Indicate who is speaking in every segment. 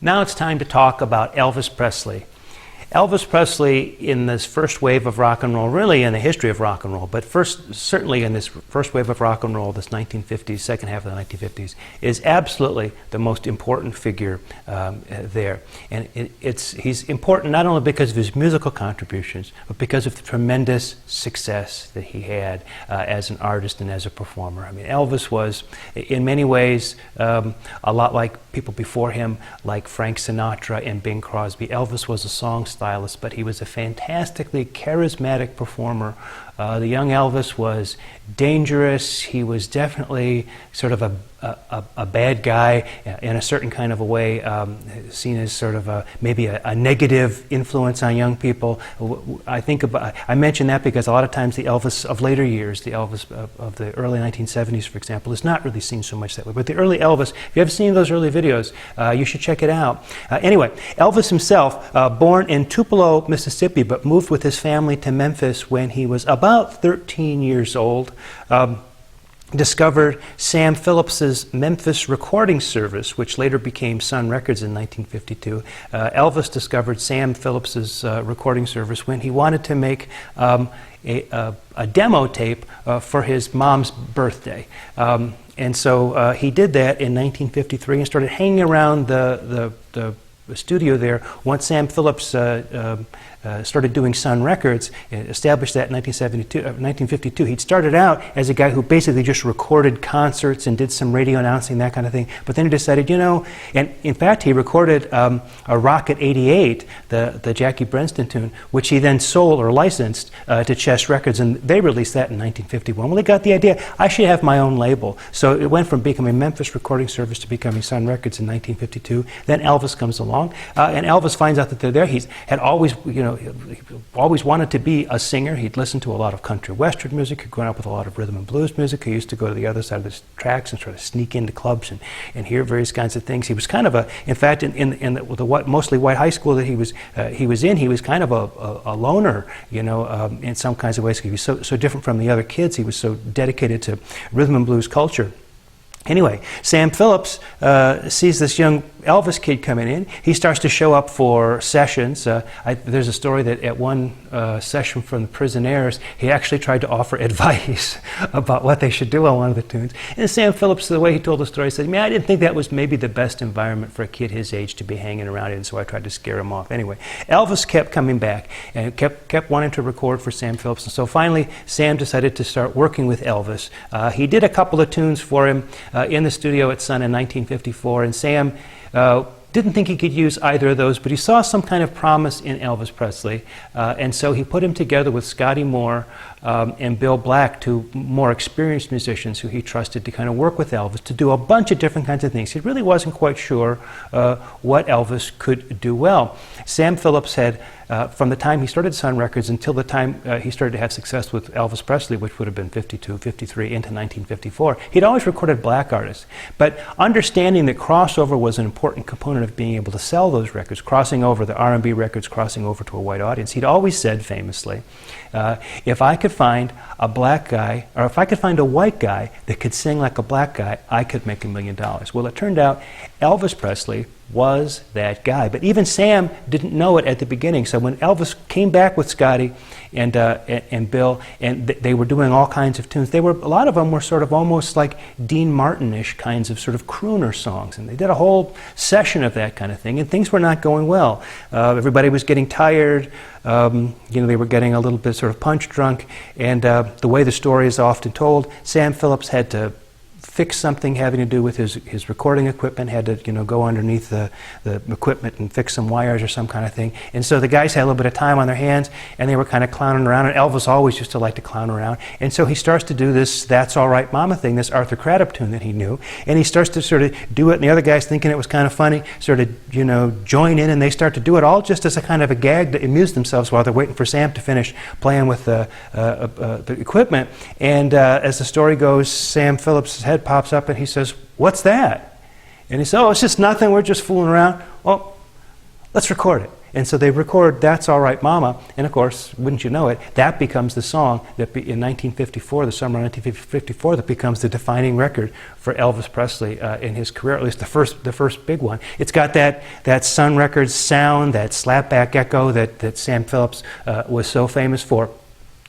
Speaker 1: Now it's time to talk about Elvis Presley. Elvis Presley, in this first wave of rock and roll, really in the history of rock and roll, but certainly in this first wave of rock and roll, this 1950s, second half of the 1950s, is absolutely the most important figure there. And he's important not only because of his musical contributions, but because of the tremendous success that he had as an artist and as a performer. I mean, Elvis was, in many ways, a lot like people before him, like Frank Sinatra and Bing Crosby. Elvis was a song stylist, but he was a fantastically charismatic performer. The young Elvis was dangerous. He was definitely sort of a bad guy in a certain kind of a way, seen as sort of maybe a negative influence on young people. I mention that because a lot of times the Elvis of later years, the Elvis of the early 1970s, for example, is not really seen so much that way. But the early Elvis, if you haven't seen those early videos, you should check it out. Anyway, Elvis himself, born in Tupelo, Mississippi, but moved with his family to Memphis when he was about 13 years old. Discovered Sam Phillips's Memphis recording service, which later became Sun Records in 1952. Elvis discovered Sam Phillips's recording service when he wanted to make a demo tape for his mom's birthday. And so he did that in 1953 and started hanging around the studio there once Sam Phillips started doing Sun Records, established that in 1952. He'd started out as a guy who basically just recorded concerts and did some radio announcing, that kind of thing. But then he decided, and in fact he recorded a Rocket 88, the Jackie Brenston tune, which he then sold or licensed to Chess Records, and they released that in 1951. Well, he got the idea, I should have my own label. So it went from becoming Memphis Recording Service to becoming Sun Records in 1952. Then Elvis comes along, and Elvis finds out that they're there. He had always, always wanted to be a singer. He'd listened to a lot of country western music. He'd grown up with a lot of rhythm and blues music. He used to go to the other side of the tracks and sort of sneak into clubs and hear various kinds of things. He was kind of in fact, in the mostly white high school that he was in, he was kind of a loner, in some kinds of ways. He was so different from the other kids. He was so dedicated to rhythm and blues culture. Anyway, Sam Phillips sees this young Elvis kid coming in. He starts to show up for sessions. There's a story that at one session from the Prisonaires, he actually tried to offer advice about what they should do on one of the tunes. And Sam Phillips, the way he told the story, said, I didn't think that was maybe the best environment for a kid his age to be hanging around in, so I tried to scare him off. Anyway, Elvis kept coming back and kept wanting to record for Sam Phillips. And so finally, Sam decided to start working with Elvis. He did a couple of tunes for him in the studio at Sun in 1954, and Sam didn't think he could use either of those, but he saw some kind of promise in Elvis Presley, and so he put him together with Scotty Moore and Bill Black, two more experienced musicians who he trusted to kind of work with Elvis to do a bunch of different kinds of things. He really wasn't quite sure what Elvis could do well. Sam Phillips had, from the time he started Sun Records until the time he started to have success with Elvis Presley, which would have been 52, 53, into 1954, he'd always recorded black artists. But understanding that crossover was an important component of being able to sell those records, crossing over the R&B records, crossing over to a white audience, he'd always said famously, if I could find a black guy, or if I could find a white guy that could sing like a black guy, I could make $1 million. Well, it turned out Elvis Presley was that guy. But even Sam didn't know it at the beginning. So when Elvis came back with Scotty and Bill, and they were doing all kinds of tunes, a lot of them were sort of almost like Dean Martin-ish kinds of sort of crooner songs. And they did a whole session of that kind of thing, and things were not going well. Everybody was getting tired. They were getting a little bit sort of punch drunk. And the way the story is often told, Sam Phillips had to fix something having to do with his recording equipment, had to go underneath the equipment and fix some wires or some kind of thing. And so the guys had a little bit of time on their hands, and they were kind of clowning around, and Elvis always used to like to clown around. And so he starts to do this That's All Right Mama thing, this Arthur Cradup tune that he knew, and he starts to sort of do it, and the other guys, thinking it was kind of funny, sort of join in, and they start to do it all just as a kind of a gag to amuse themselves while they're waiting for Sam to finish playing with the equipment. And as the story goes, Sam Phillips' head pops up and he says, "What's that?" And he says, "Oh, it's just nothing, we're just fooling around." "Oh, let's record it." And so they record That's All Right Mama, and of course, wouldn't you know it, that becomes the song that in 1954, the summer of 1954, that becomes the defining record for Elvis Presley in his career, at least the first big one. It's got that Sun Records sound, that slapback echo that Sam Phillips was so famous for.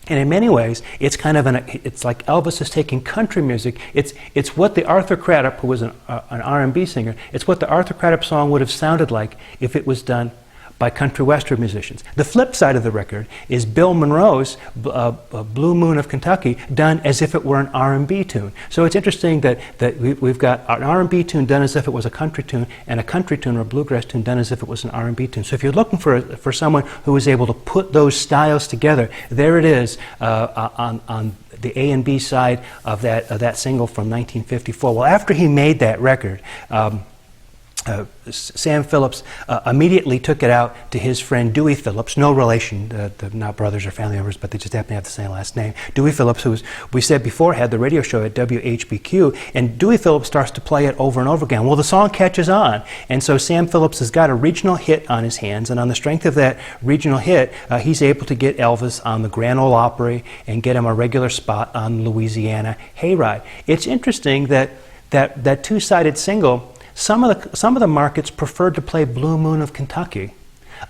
Speaker 1: And in many ways, it's kind of it's like Elvis is taking country music. It's what the Arthur Cradup, who was an R&B singer, it's what the Arthur Cradup song would have sounded like if it was done by country western musicians. The flip side of the record is Bill Monroe's Blue Moon of Kentucky done as if it were an R&B tune. So it's interesting that we've got an R&B tune done as if it was a country tune, and a country tune or a bluegrass tune done as if it was an R&B tune. So if you're looking for someone who was able to put those styles together, there it is on the A and B side of that single from 1954. Well, after he made that record, Sam Phillips immediately took it out to his friend Dewey Phillips, no relation, they're not brothers or family members, but they just happen to have the same last name. Dewey Phillips, who we said before, had the radio show at WHBQ, and Dewey Phillips starts to play it over and over again. Well, the song catches on, and so Sam Phillips has got a regional hit on his hands, and on the strength of that regional hit, he's able to get Elvis on the Grand Ole Opry and get him a regular spot on Louisiana Hayride. It's interesting that two-sided single, some of the markets preferred to play Blue Moon of Kentucky.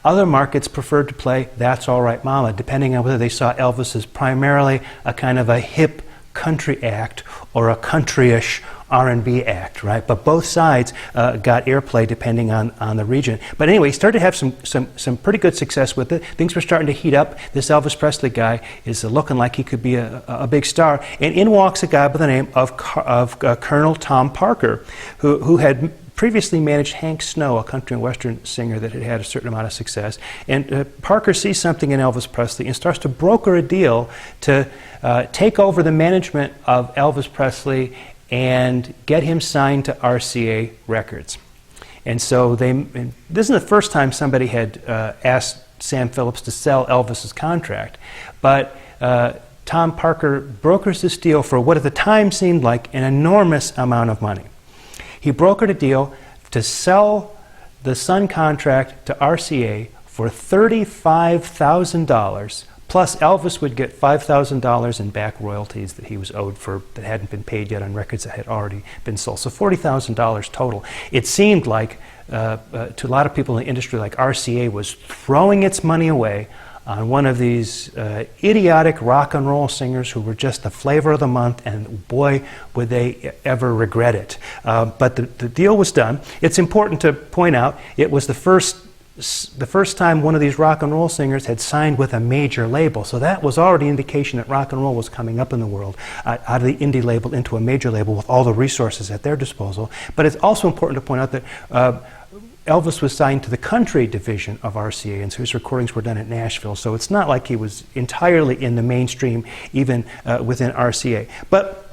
Speaker 1: Other markets preferred to play That's All Right Mama, depending on whether they saw Elvis as primarily a kind of a hip country act or a country-ish R&B act, right? But both sides got airplay depending on the region. But anyway, he started to have some pretty good success with it. Things were starting to heat up. This Elvis Presley guy is looking like he could be a big star. And in walks a guy by the name of Colonel Tom Parker, who had previously managed Hank Snow, a country and western singer that had a certain amount of success. And Parker sees something in Elvis Presley and starts to broker a deal to take over the management of Elvis Presley and get him signed to RCA Records. And so this isn't the first time somebody had asked Sam Phillips to sell Elvis's contract, but Tom Parker brokers this deal for what at the time seemed like an enormous amount of money. He brokered a deal to sell the Sun contract to RCA for $35,000, plus Elvis would get $5,000 in back royalties that he was owed for that hadn't been paid yet on records that had already been sold. So $40,000 total. It seemed like to a lot of people in the industry like RCA was throwing its money away on one of these idiotic rock and roll singers who were just the flavor of the month, and boy, would they ever regret it. But the deal was done. It's important to point out it was the first time one of these rock and roll singers had signed with a major label. So that was already indication that rock and roll was coming up in the world, out of the indie label into a major label with all the resources at their disposal. But it's also important to point out that Elvis was signed to the country division of RCA, and so his recordings were done at Nashville. So it's not like he was entirely in the mainstream, even within RCA. But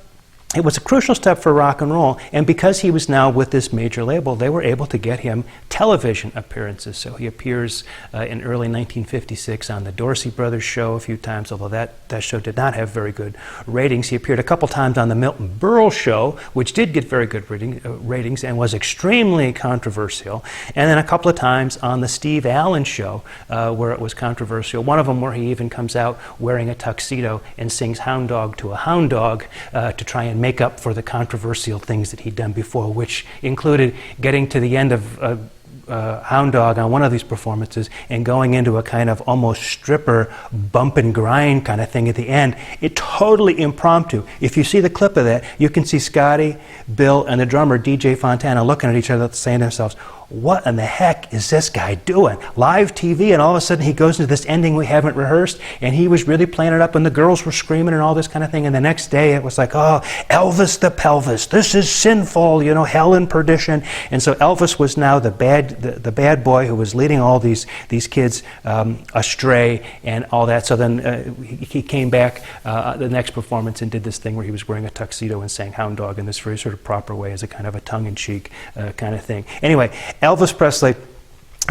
Speaker 1: it was a crucial step for rock and roll, and because he was now with this major label, they were able to get him television appearances. So he appears in early 1956 on the Dorsey Brothers show a few times, although that show did not have very good ratings. He appeared a couple times on the Milton Berle show, which did get very good ratings and was extremely controversial, and then a couple of times on the Steve Allen show where it was controversial. One of them where he even comes out wearing a tuxedo and sings Hound Dog to a hound dog to try and make up for the controversial things that he'd done before, which included getting to the end of Hound Dog on one of these performances and going into a kind of almost stripper bump and grind kind of thing at the end. It totally impromptu. If you see the clip of that, you can see Scotty, Bill, and the drummer DJ Fontana looking at each other saying to themselves, what in the heck is this guy doing? Live TV, and all of a sudden he goes into this ending we haven't rehearsed, and he was really playing it up, and the girls were screaming and all this kind of thing, and the next day it was like, oh, Elvis the pelvis, this is sinful, you know, hell and perdition. And so Elvis was now the bad boy who was leading all these kids astray and all that. So then he came back the next performance and did this thing where he was wearing a tuxedo and sang Hound Dog in this very sort of proper way as a kind of a tongue-in-cheek kind of thing. Anyway, Elvis Presley,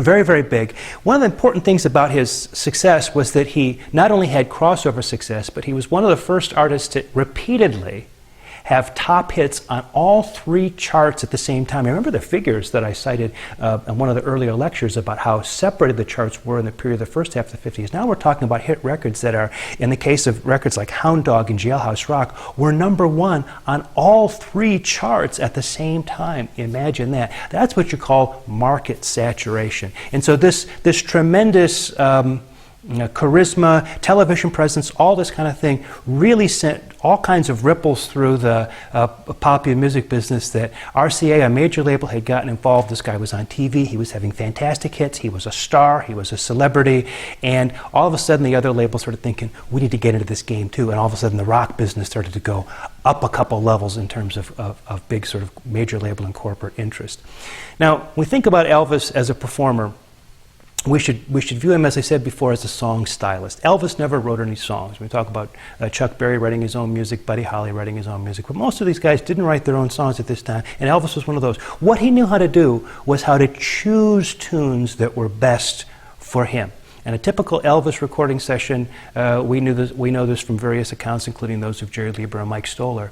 Speaker 1: very, very big. One of the important things about his success was that he not only had crossover success, but he was one of the first artists to repeatedly have top hits on all three charts at the same time. I remember the figures that I cited in one of the earlier lectures about how separated the charts were in the period of the first half of the 50s. Now we're talking about hit records that are, in the case of records like Hound Dog and Jailhouse Rock, were #1 on all three charts at the same time. Imagine that. That's what you call market saturation. And so this tremendous charisma, television presence, all this kind of thing really sent all kinds of ripples through the popular music business that RCA, a major label, had gotten involved. This guy was on TV. He was having fantastic hits. He was a star. He was a celebrity. And all of a sudden, the other labels started thinking, we need to get into this game too. And all of a sudden, the rock business started to go up a couple levels in terms of big sort of major label and corporate interest. Now, when we think about Elvis as a performer, we should view him, as I said before, as a song stylist. Elvis never wrote any songs. We talk about Chuck Berry writing his own music, Buddy Holly writing his own music, but most of these guys didn't write their own songs at this time, and Elvis was one of those. What he knew how to do was how to choose tunes that were best for him. And a typical Elvis recording session, we know this from various accounts, including those of Jerry Lieber and Mike Stoller,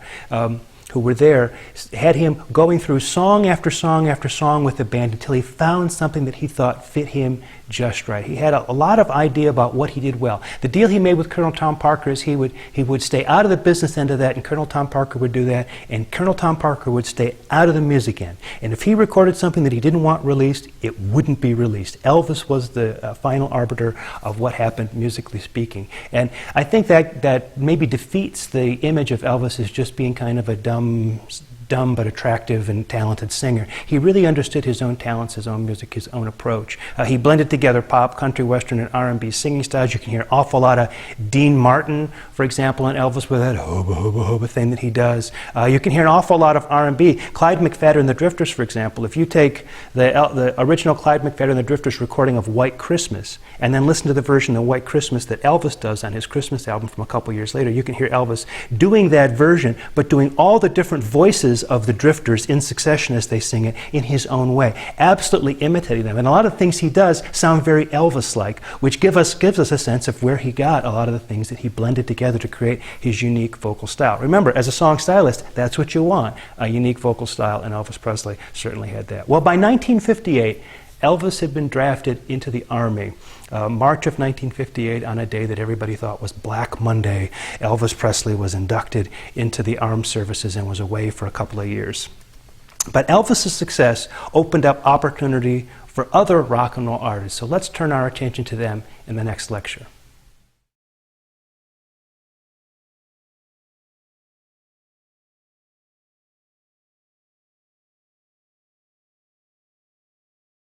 Speaker 1: who were there, had him going through song after song after song with the band until he found something that he thought fit him just right. He had a lot of idea about what he did well. The deal he made with Colonel Tom Parker is he would stay out of the business end of that, and Colonel Tom Parker would do that, and Colonel Tom Parker would stay out of the music end. And if he recorded something that he didn't want released, it wouldn't be released. Elvis was the final arbiter of what happened, musically speaking. And I think that maybe defeats the image of Elvis as just being kind of a dumb but attractive and talented singer. He really understood his own talents, his own music, his own approach. He blended together pop, country, western, and R&B singing styles. You can hear an awful lot of Dean Martin, for example, in Elvis with that hubba hubba hubba thing that he does. You can hear an awful lot of R&B. Clyde McPhatter and the Drifters, for example. If you take the original Clyde McPhatter and the Drifters recording of White Christmas and then listen to the version of White Christmas that Elvis does on his Christmas album from a couple years later, you can hear Elvis doing that version, but doing all the different voices of the Drifters in succession as they sing it in his own way, absolutely imitating them. And a lot of things he does sound very Elvis-like, which gives us a sense of where he got a lot of the things that he blended together to create his unique vocal style. Remember, as a song stylist, that's what you want, a unique vocal style, and Elvis Presley certainly had that. Well, by 1958, Elvis had been drafted into the Army. March of 1958, on a day that everybody thought was Black Monday, Elvis Presley was inducted into the armed services and was away for a couple of years. But Elvis's success opened up opportunity for other rock and roll artists. So let's turn our attention to them in the next lecture.